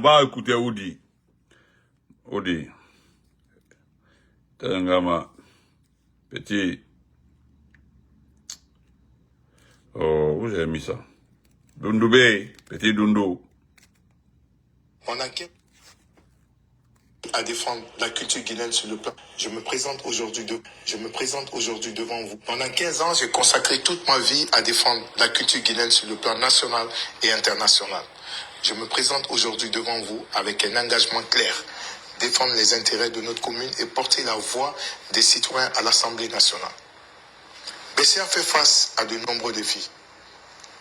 va écouter Oudi. Oudi. Tengama. Petit. Oh, où j'ai mis ça? Dundoubé. Petit Dundo. On inquiète à défendre la culture guinéenne sur le plan. Je me présente aujourd'hui devant vous. Pendant 15 ans, j'ai consacré toute ma vie à défendre la culture guinéenne sur le plan national et international. Je me présente aujourd'hui devant vous avec un engagement clair. Défendre les intérêts de notre commune et porter la voix des citoyens à l'Assemblée nationale. BCA fait face à de nombreux défis.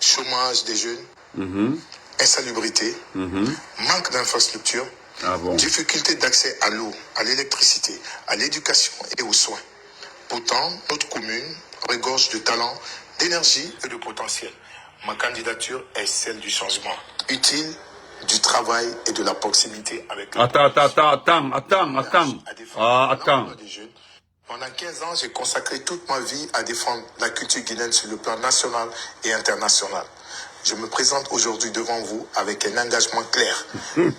Chômage des jeunes, insalubrité, manque d'infrastructures, difficulté d'accès à l'eau, à l'électricité, à l'éducation et aux soins. Pourtant, notre commune regorge de talent, d'énergie et de potentiel. Ma candidature est celle du changement, utile, du travail et de la proximité avec la Attends. Pendant 15 ans, j'ai consacré toute ma vie à défendre la culture guinéenne sur le plan national et international. Je me présente aujourd'hui devant vous avec un engagement clair,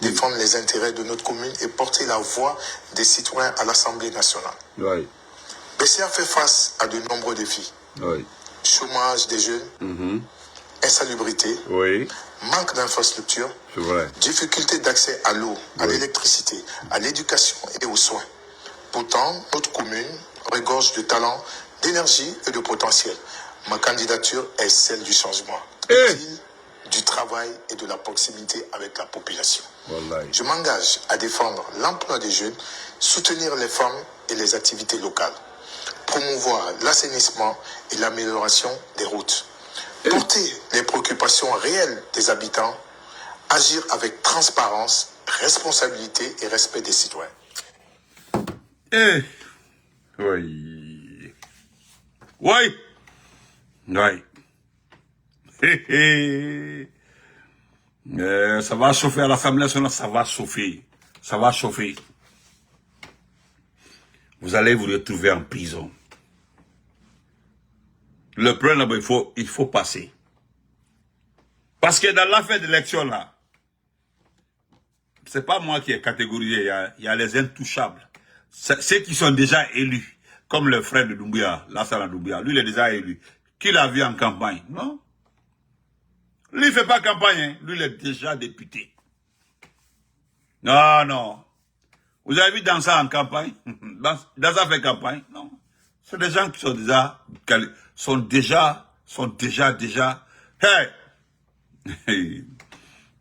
défendre les intérêts de notre commune et porter la voix des citoyens à l'Assemblée nationale. Oui. BCA fait face à de nombreux défis. Oui. Chômage des jeunes, insalubrité, manque d'infrastructures, difficulté d'accès à l'eau, à l'électricité, à l'éducation et aux soins. Pourtant, notre commune regorge de talent, d'énergie et de potentiel. Ma candidature est celle du changement, utile, du travail et de la proximité avec la population. Je m'engage à défendre l'emploi des jeunes, soutenir les femmes et les activités locales, promouvoir l'assainissement et l'amélioration des routes, porter les préoccupations réelles des habitants, agir avec transparence, responsabilité et respect des citoyens. Oui. Oui. Oui. Ça va chauffer à l'Assemblée nationale, ça va chauffer. Ça va chauffer. Vous allez vous retrouver en prison. Le problème, il faut passer. Parce que dans l'affaire d'élection là, c'est pas moi qui ai catégorisé, il y a les intouchables. Ceux qui sont déjà élus, comme le frère de Doumbouya, Lassana Doumbouya, lui il est déjà élu. Qui l'a vu en campagne? Non. Lui il fait pas campagne, hein. Lui il est déjà député. Non. Vous avez vu Dansa en campagne? Dansa fait campagne? Non. C'est des gens qui sont déjà. Hey!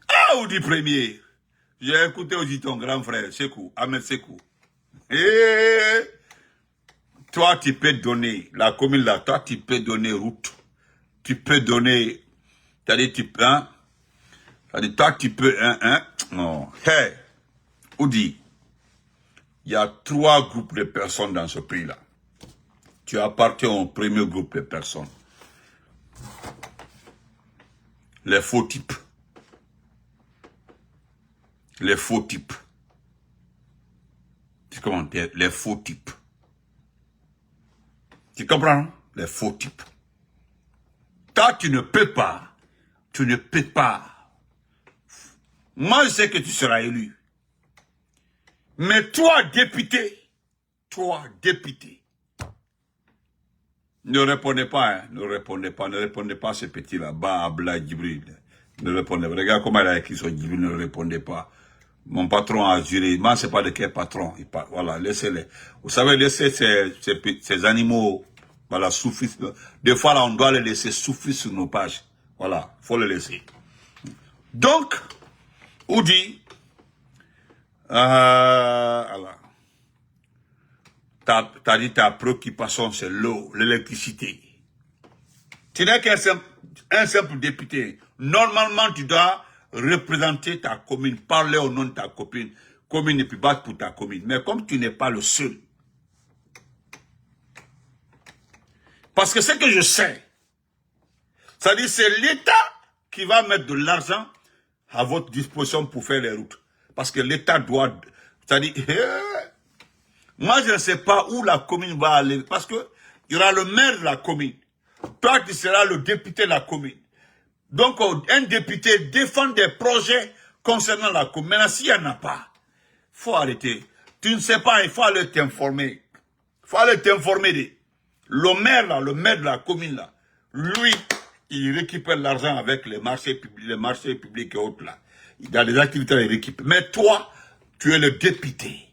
Ah, Oudi premier. J'ai écouté aussi ton grand frère, Sekou, Ahmed Sekou. Toi, tu peux donner, la commune là, toi, tu peux donner route. Tu peux donner, c'est-à-dire, toi, tu peux, non. Hey, Oudi, il y a 3 groupes de personnes dans ce pays-là. Tu appartiens au premier groupe de personnes. Les faux types. Les faux types. Tu comprends? Les faux types. Tu comprends? Les faux types. Toi, tu ne peux pas. Moi, je sais que tu seras élu. Mais toi, député, ne répondez pas, ne répondez pas à ce petit-là, Abla Djibril. Ne répondez pas. Regarde comment il a écrit son Djibril, ne répondez pas. Mon patron a juré, moi, c'est pas de quel patron. Voilà, laissez-les. Vous savez, laissez ces animaux, voilà, souffrir. Des fois, là, on doit les laisser souffrir sur nos pages. Voilà, faut les laisser. Donc, Oudi, alors, t'as dit ta préoccupation, c'est l'eau, l'électricité. Tu n'es qu'un simple député. Normalement, tu dois représenter ta commune, parler au nom de ta commune et puis battre pour ta commune. Mais comme tu n'es pas le seul, parce que ce que je sais, c'est-à-dire c'est l'État qui va mettre de l'argent à votre disposition pour faire les routes. Parce que l'État doit, c'est-à-dire, moi je ne sais pas où la commune va aller, parce que il y aura le maire de la commune. Toi, tu seras le député de la commune. Donc, un député défend des projets concernant la commune. Maintenant, s'il n'y en a pas, il faut arrêter. Tu ne sais pas, il faut aller t'informer. Il faut aller t'informer. Le maire, là, le maire de la commune, là, lui, il récupère l'argent avec les marchés publics et autres, là. Il a des activités, il récupère. Mais toi, tu es le député.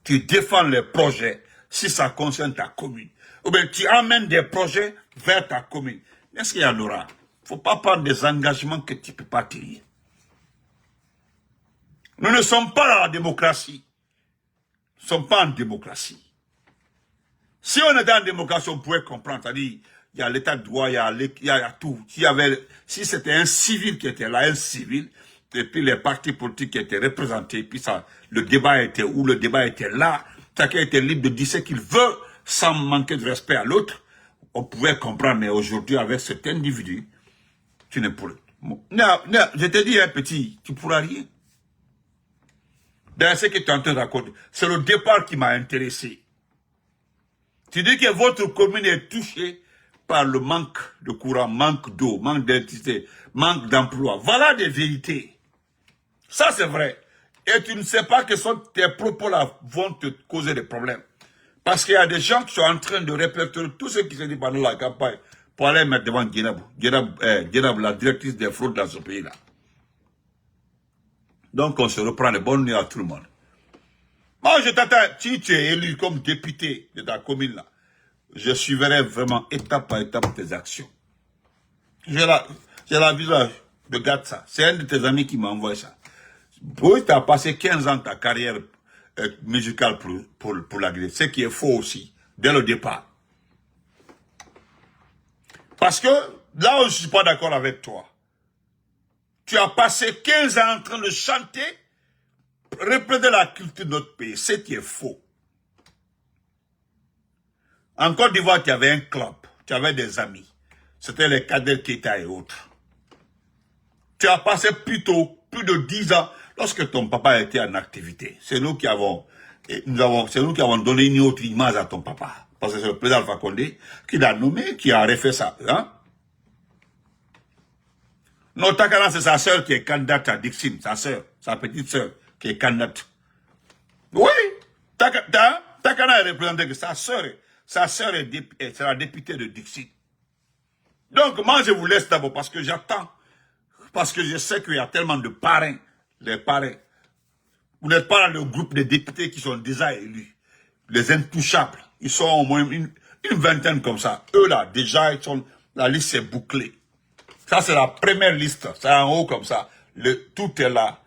Tu défends les projets si ça concerne ta commune. Ou bien tu amènes des projets vers ta commune. Est-ce qu'il y en aura? Il ne faut pas prendre des engagements que tu ne peux pas tenir. Nous ne sommes pas dans la démocratie. Nous ne sommes pas en démocratie. Si on était en démocratie, on pouvait comprendre. C'est-à-dire, il y a l'état de droit, il y a tout. Si c'était un civil qui était là, un civil, et puis les partis politiques qui étaient représentés, puis ça, le débat était là, chacun était libre de dire ce qu'il veut, sans manquer de respect à l'autre, on pouvait comprendre. Mais aujourd'hui, avec cet individu, tu ne pourrais. Je te dis, petit, tu ne pourras rien. Dans ce que tu es en train de raconter, c'est le départ qui m'a intéressé. Tu dis que votre commune est touchée par le manque de courant, manque d'eau, manque d'électricité, manque d'emploi. Voilà des vérités. Ça, c'est vrai. Et tu ne sais pas que tes propos là vont te causer des problèmes. Parce qu'il y a des gens qui sont en train de répertorier tout ce qui se dit pendant la campagne pour aller mettre devant Djenab, la directrice des fraudes dans ce pays-là. Donc, on se reprend les bonnes nuits à tout le monde. Moi, je t'attends, si tu es élu comme député de ta commune là, je suivrai vraiment étape par étape tes actions. J'ai la visage de Gatsa. C'est un de tes amis qui m'a envoyé ça. Oui, tu as passé 15 ans de ta carrière musicale pour la Grèce, ce qui est faux aussi, dès le départ. Parce que, là où je ne suis pas d'accord avec toi, tu as passé 15 ans en train de chanter, représenter la culture de notre pays, ce qui est faux. En Côte d'Ivoire, tu avais un club, tu avais des amis. C'était les Kader Keita et autres. Tu as passé plus de 10 ans lorsque ton papa était en activité. C'est nous qui avons donné une autre image à ton papa. Parce que c'est le président Alpha Condé qui l'a nommé, qui a refait ça. Hein? Non, Takana, c'est sa sœur qui est candidate à Dixine, sa petite sœur qui est candidate. Oui, Takana est représenté que sa sœur est la députée de Dixine. Donc, moi, je vous laisse d'abord parce que j'attends. Parce que je sais qu'il y a tellement de parrains. Les parrains. Vous n'êtes pas dans le groupe des députés qui sont déjà élus. Les intouchables. Ils sont au moins une vingtaine comme ça. Eux là, déjà, la liste est bouclée. Ça, c'est la première liste. C'est en haut comme ça. Tout est là.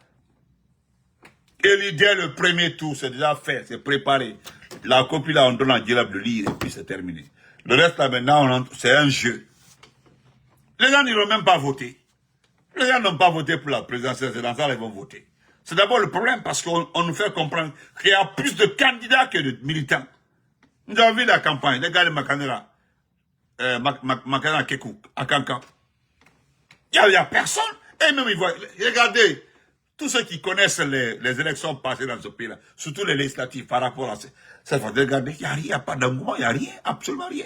Et l'idée, le premier tour, c'est déjà fait, c'est préparé. La copie là, on donne à Djelab de lire et puis c'est terminé. Le reste là, maintenant, c'est un jeu. Les gens n'iront même pas voter. Les gens n'ont pas voté pour la présidentielle, c'est dans ça qu'ils vont voter. C'est d'abord le problème parce qu'on nous fait comprendre qu'il y a plus de candidats que de militants. Nous avons vu la campagne, les gars de Makanera, Makanera Kekou, à Kankan. Il n'y a personne. Et même, ils voient, regardez, tous ceux qui connaissent les élections passées dans ce pays-là, surtout les législatives par rapport à cette fois, regardez, il n'y a rien, il n'y a pas d'engouement, il n'y a rien, absolument rien.